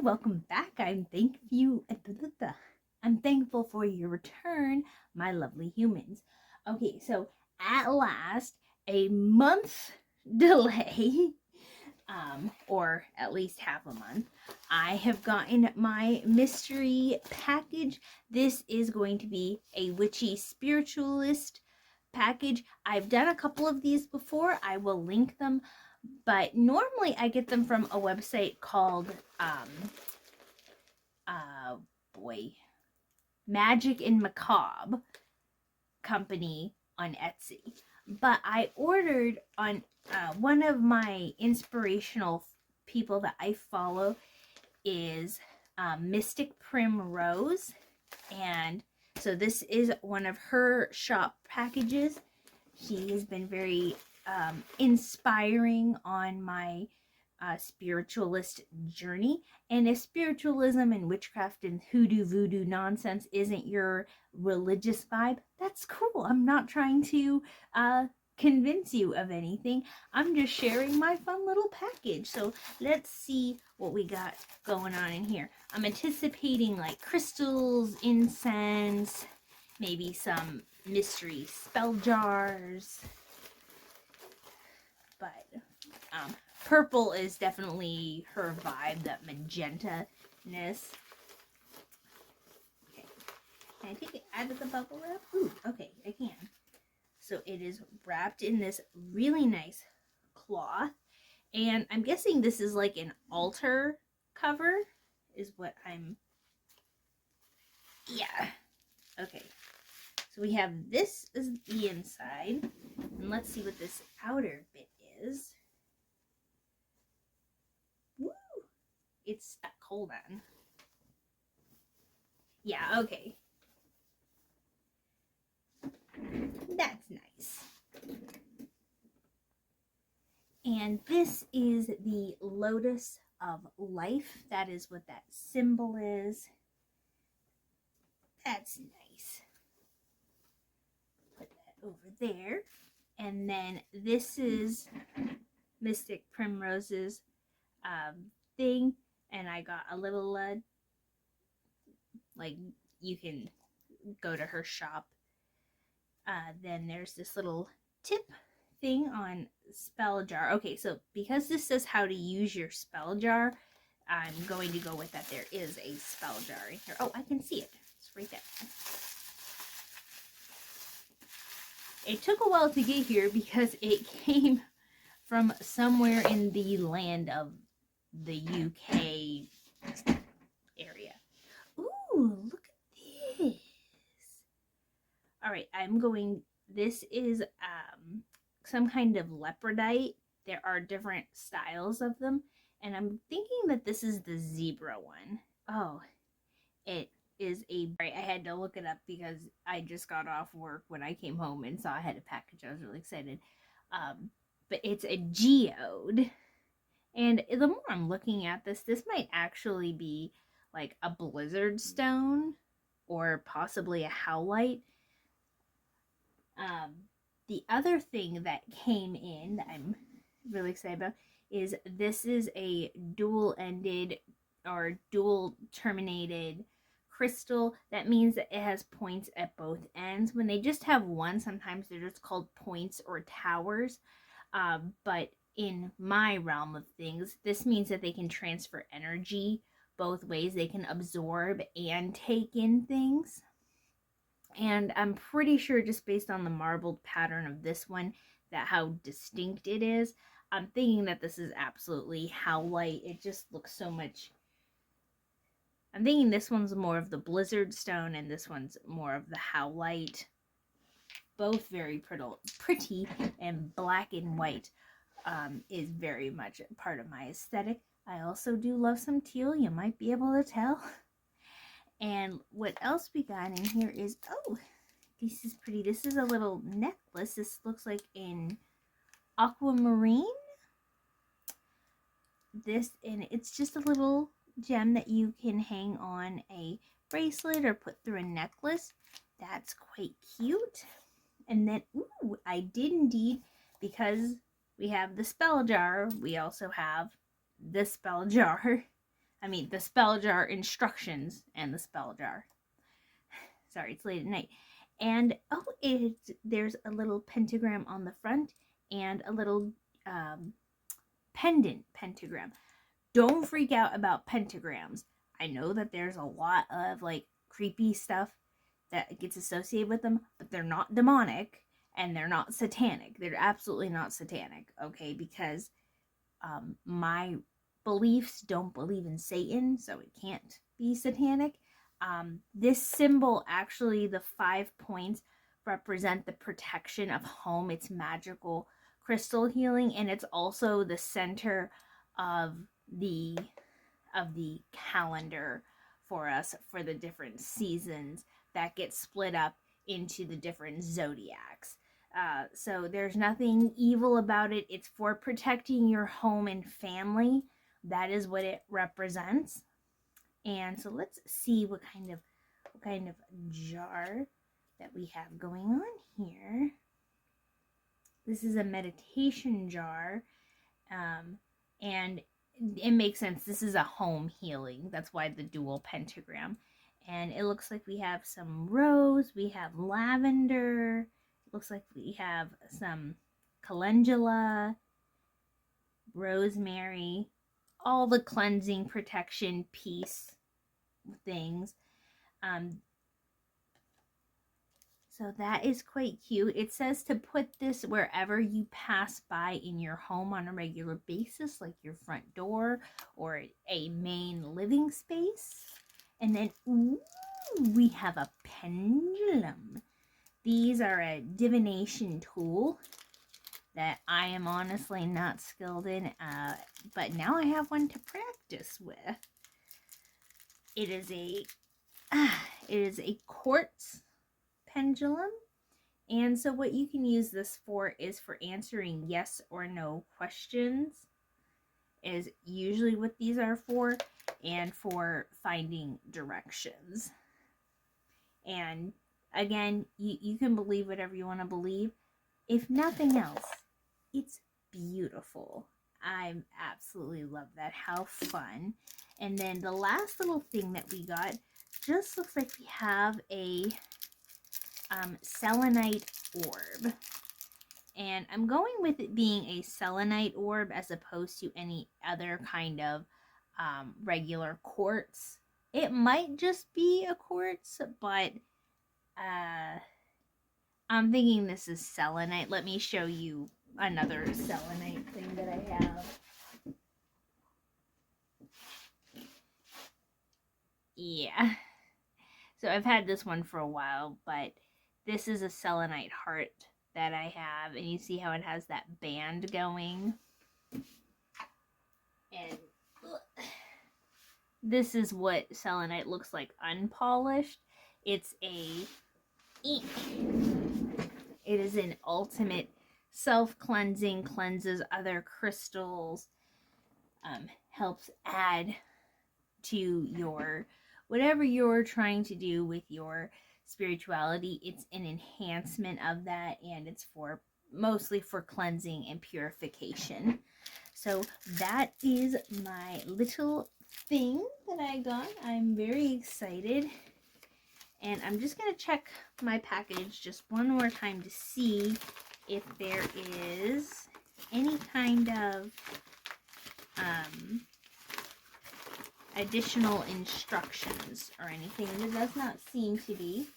welcome back. I'm thankful for your return, my lovely humans. Okay, so at last, a month delay, or at least half a month, I have gotten my mystery package. This is going to be a witchy spiritualist package. I've done a couple of these before. I will link them, but normally I get them from a website called boy, Magic and Macabre company on Etsy. But I ordered on one of my inspirational people that I follow is Mystic Primrose, and so this is one of her shop packages. She has been very inspiring on my spiritualist journey. And if spiritualism and witchcraft and hoodoo voodoo nonsense isn't your religious vibe, that's cool. I'm not trying to convince you of anything. I'm just sharing my fun little package. So let's see what we got going on in here. I'm anticipating like crystals, incense, maybe some mystery spell jars. But purple is definitely her vibe, that magenta-ness. Okay. Can I take it out of the bubble wrap? Ooh, okay, I can. So it is wrapped in this really nice cloth. And I'm guessing this is like an altar cover, is what I'm... Yeah. Okay. So we have this as the inside. And let's see what this outer bit is. Woo! It's cold on. Yeah, okay. That's nice. And this is the Lotus of Life. That is what that symbol is. That's nice. Put that over there. And then this is Mystic Primrose's thing. And I got a little, like, you can go to her shop. Then there's this little tip thing on spell jar. Okay, so because this says how to use your spell jar, I'm going to go with that there is a spell jar in here. Oh, I can see it. It's right there. It took a while to get here because it came from somewhere in the land of the UK area. Ooh, look at this. All right, this is some kind of leopardite. There are different styles of them, and I'm thinking that this is the zebra one. Oh, it is I had to look it up because I just got off work when I came home and saw I had a package. I was really excited. But it's a geode. And the more I'm looking at this might actually be like a blizzard stone or possibly a howlite. The other thing that came in that I'm really excited about is this is a dual-ended or dual-terminated crystal. That means that it has points at both ends. When they just have one, sometimes they're just called points or towers. But in my realm of things, this means that they can transfer energy both ways. They can absorb and take in things. And I'm pretty sure, just based on the marbled pattern of this one, that how distinct it is. I'm thinking that this is absolutely howlite. It just looks so much... I'm thinking this one's more of the blizzard stone and this one's more of the howlite. Both very pretty, and black and white is very much part of my aesthetic. I also do love some teal, you might be able to tell. And what else we got in here is, oh, this is pretty. This is a little necklace. This looks like an aquamarine. And it's just a little gem that you can hang on a bracelet or put through a necklace. That's quite cute. And then, ooh, I did indeed, because we have the spell jar, we also have this spell jar. the spell jar instructions and the spell jar. Sorry, it's late at night. And there's a little pentagram on the front and a little pendant pentagram. Don't freak out about pentagrams. I know that there's a lot of like creepy stuff that gets associated with them, but they're not demonic and they're not satanic. They're absolutely not satanic, okay? Because my beliefs don't believe in Satan, so it can't be satanic. This symbol, actually, the 5 points represent the protection of home. It's magical crystal healing, and it's also the center of the calendar for us for the different seasons that get split up into the different zodiacs. So there's nothing evil about it. It's for protecting your home and family. That is what it represents. And so let's see what kind of jar that we have going on here. This is a meditation jar, and it makes sense. This is a home healing. That's why the dual pentagram. And it looks like we have some rose, we have lavender, it looks like we have some calendula, rosemary, all the cleansing, protection, peace things. So that is quite cute. It says to put this wherever you pass by in your home on a regular basis, like your front door or a main living space. And then, ooh, we have a pendulum. These are a divination tool that I am honestly not skilled in, but now I have one to practice with. It is a quartz pendulum, and so what you can use this for is for answering yes or no questions, is usually what these are for, and for finding directions. And again, you can believe whatever you want to believe. If nothing else, it's beautiful. I absolutely love that. How fun. And then the last little thing that we got just looks like we have a selenite orb. And I'm going with it being a selenite orb as opposed to any other kind of regular quartz. It might just be a quartz, but I'm thinking this is selenite. Let me show you another selenite thing that I have. Yeah. So I've had this one for a while, but this is a selenite heart that I have, and you see how it has that band going. And this is what selenite looks like unpolished. It's a ink. It is an ultimate self-cleansing, cleanses other crystals, helps add to your whatever you're trying to do with your spirituality. It's an enhancement of that, and it's for mostly for cleansing and purification. So that is my little thing that I got. I'm very excited, and I'm just gonna check my package just one more time to see if there is any kind of additional instructions or anything. There does not seem to be.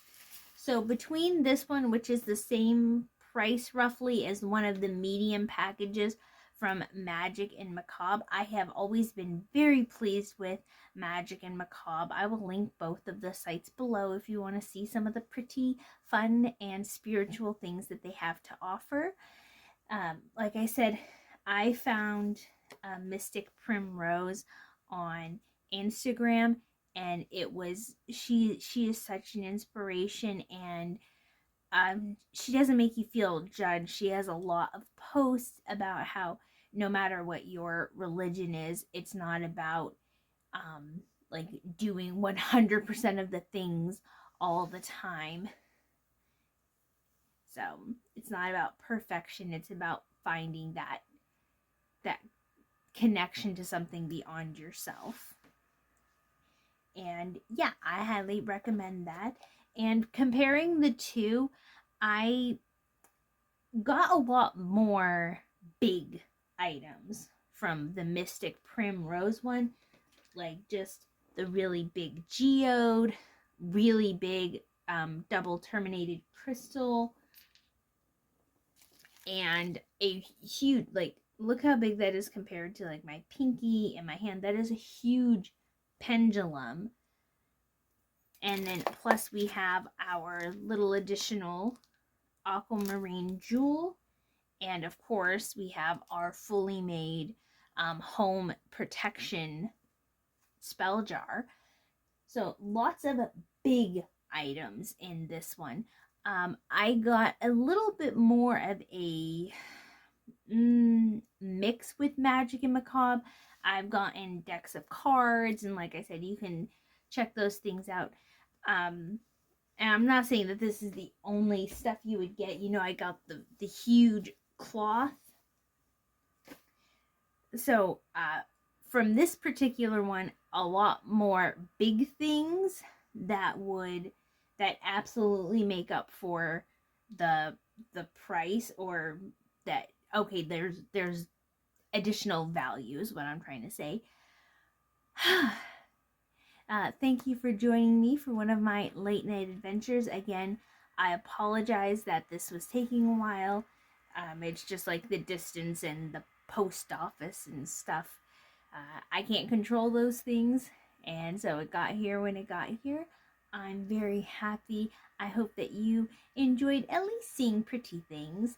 So between this one, which is the same price roughly as one of the medium packages from Magic and Macabre, I have always been very pleased with Magic and Macabre. I will link both of the sites below if you want to see some of the pretty fun and spiritual things that they have to offer. Like I said, I found Mystic Primrose on Instagram, and it was she is such an inspiration, and she doesn't make you feel judged. She has a lot of posts about how no matter what your religion is, it's not about like doing 100% of the things all the time. So it's not about perfection, it's about finding that connection to something beyond yourself. And yeah, I highly recommend that. And comparing the two, I got a lot more big items from the Mystic Primrose one, like just the really big geode, really big double terminated crystal, and a huge, like, look how big that is compared to like my pinky and my hand. That is a huge pendulum. And then plus we have our little additional aquamarine jewel. And of course, we have our fully made home protection spell jar. So lots of big items in this one. I got a little bit more of a mix with Magic and Macabre. I've gotten decks of cards, and like I said, you can check those things out. And I'm not saying that this is the only stuff you would get. You know, I got the huge cloth. So from this particular one, a lot more big things that absolutely make up for the price, or that, okay, there's additional value is what I'm trying to say. Thank you for joining me for one of my late night adventures. Again, I apologize that this was taking a while. It's just like the distance and the post office and stuff. I can't control those things, and so it got here when it got here. I'm very happy. I hope that you enjoyed at least seeing pretty things,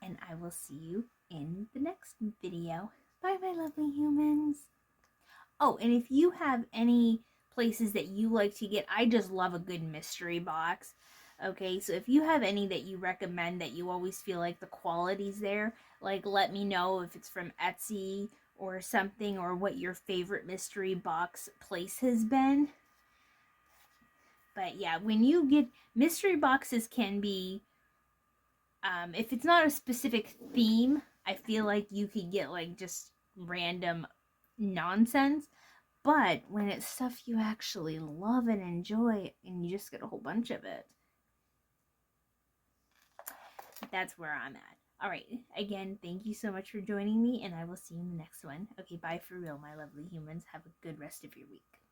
and I will see you in the next video. Bye, my lovely humans. Oh, and if you have any places that you like to get, I just love a good mystery box. Okay, so if you have any that you recommend that you always feel like the quality's there, like, let me know if it's from Etsy or something, or what your favorite mystery box place has been. But yeah, when you get mystery boxes, can be, if it's not a specific theme, I feel like you could get like just random nonsense. But when it's stuff you actually love and enjoy, and you just get a whole bunch of it, that's where I'm at. All right, again, thank you so much for joining me, and I will see you in the next one. Okay, bye for real, my lovely humans. Have a good rest of your week.